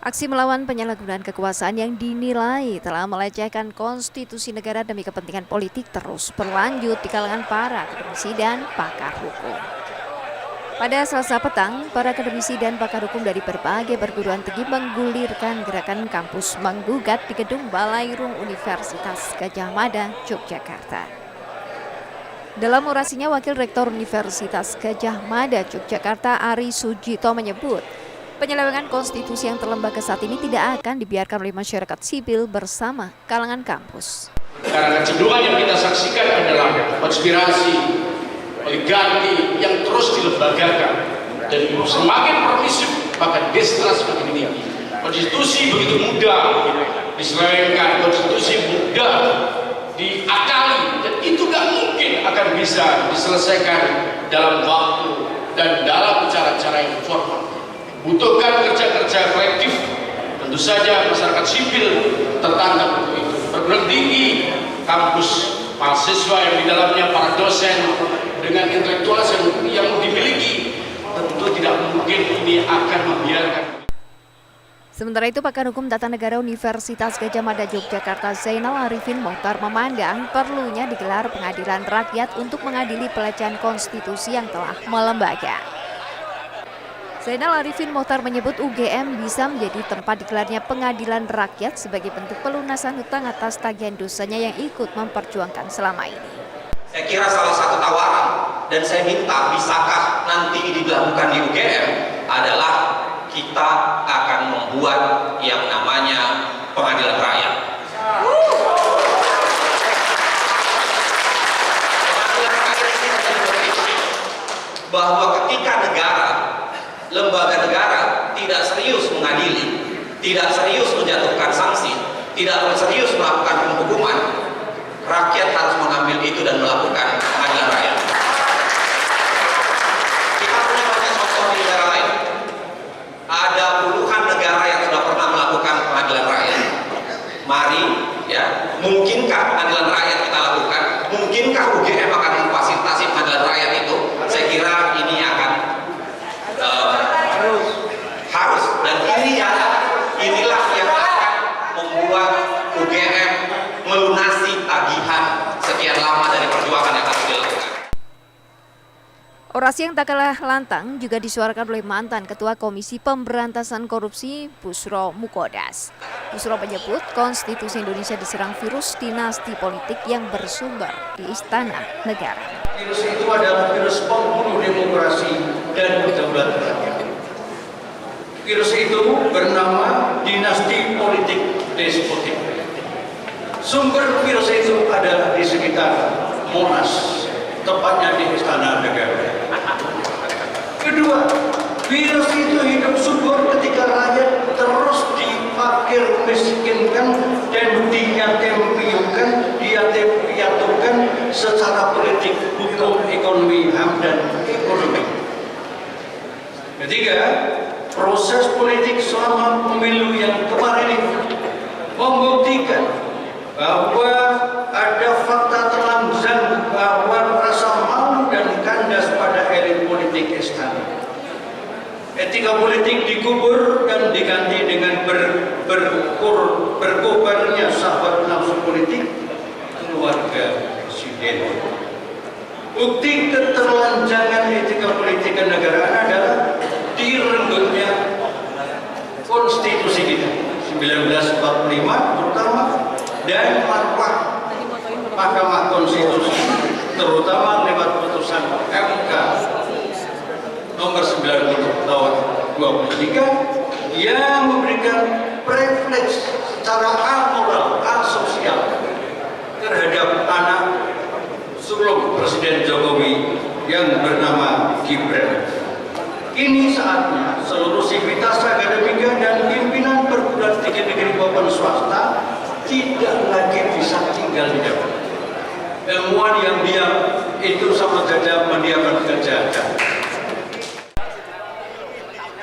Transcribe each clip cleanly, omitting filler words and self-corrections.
Aksi melawan penyalahgunaan kekuasaan yang dinilai telah melecehkan konstitusi negara demi kepentingan politik terus berlanjut di kalangan para akademisi dan pakar hukum. Pada Selasa petang, para akademisi dan pakar hukum dari berbagai perguruan tinggi menggulirkan gerakan kampus menggugat di gedung Balairung Universitas Gadjah Mada, Yogyakarta. Dalam orasinya, Wakil Rektor Universitas Gadjah Mada, Yogyakarta, Ari Sujito menyebut, penyelewengan konstitusi yang terlembaga saat ini tidak akan dibiarkan oleh masyarakat sipil bersama kalangan kampus. Karena kecenderungan yang kita saksikan adalah konspirasi, oligarki yang terus dilembagakan dan semakin permisif, bahkan distrust semakin tinggi. Konstitusi begitu mudah diselewengkan, konstitusi mudah diakali, dan itu gak mungkin akan bisa diselesaikan dalam waktu dan dalam cara-cara yang formal. Butuhkan kerja-kerja kolektif, tentu saja masyarakat sipil tertangkap untuk itu. Perguruan tinggi, kampus, mahasiswa yang di dalamnya, para dosen dengan intelektual yang dimiliki, tentu tidak mungkin ini akan membiarkan. Sementara itu, pakar hukum tata negara Universitas Gadjah Mada Yogyakarta Zainal Arifin Mohtar memandang perlunya digelar pengadilan rakyat untuk mengadili pelecehan konstitusi yang telah melembaga. Zainal Arifin Mohtar menyebut UGM bisa menjadi tempat digelarnya pengadilan rakyat sebagai bentuk pelunasan hutang atas tagihan dosanya yang ikut memperjuangkan selama ini. Saya kira salah satu tawaran, dan saya minta bisakah nanti ini dilakukan di UGM, adalah kita akan membuat yang namanya pengadilan rakyat. Pengadilan rakyat ini menjadi berpikir bahwa ketika lembaga negara tidak serius mengadili, tidak serius menjatuhkan sanksi, tidak serius melakukan penghukuman, rakyat harus mengambil itu dan melakukan pengadilan rakyat. Kita punya banyak contoh di negara lain. Ada puluhan negara yang sudah pernah melakukan pengadilan rakyat. Mari, ya, mungkinkah pengadilan rakyat kita lakukan? Mungkinkah UGM akan memfasilitasi pengadilan rakyat itu? Saya kira ini akan harus, dan inilah yang akan membuat UGM melunasi tagihan sekian lama dari perjuangan yang harus dilakukan. Orasi yang tak kalah lantang juga disuarakan oleh mantan Ketua Komisi Pemberantasan Korupsi Bushro Mukhodas. Bushro menyebut konstitusi Indonesia diserang virus dinasti politik yang bersumber di Istana Negara. Virus itu adalah virus pembunuh demokrasi dan kedaulatan rakyat. Virus itu bernama dinasti politik despotik. Sumber virus itu adalah di sekitar Monas, tepatnya di Istana Negara. Kedua, virus itu hidup subur ketika rakyat terus dipakir miskinkan dan diyatimpiunkan, dipiatukan secara politik, hukum, ekonomi, HAM, dan ekonomi. Ketiga, proses politik selama pemilu yang kemarin ini membuktikan bahwa ada fakta telanjang bahwa rasa malu dan kandas pada elit politik istana. Etika politik dikubur dan diganti dengan berkobarnya sahabat nafsu politik keluarga presiden. Bukti keterlanjangan etika politik kenegaraan adalah direnggutnya konstitusi kita 1945 terutama, dan marwah Mahkamah Konstitusi terutama lewat putusan MK nomor 90 tahun 23 yang memberikan privilege secara amoral, asosial terhadap anak sulung Presiden Jokowi yang bernama Gibran. Ini saatnya seluruh sivitas akademika dan pimpinan perguruan tinggi negeri maupun swasta tidak lagi bisa tinggal diam. Ilmuwan yang diam itu sama saja mendiamkan kejahatan.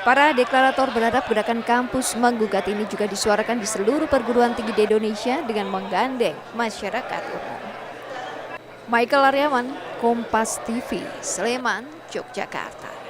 Para deklarator berharap gerakan kampus menggugat ini juga disuarakan di seluruh perguruan tinggi di Indonesia dengan menggandeng masyarakat umum. Michael Aryawan, Kompas TV, Sleman, Yogyakarta.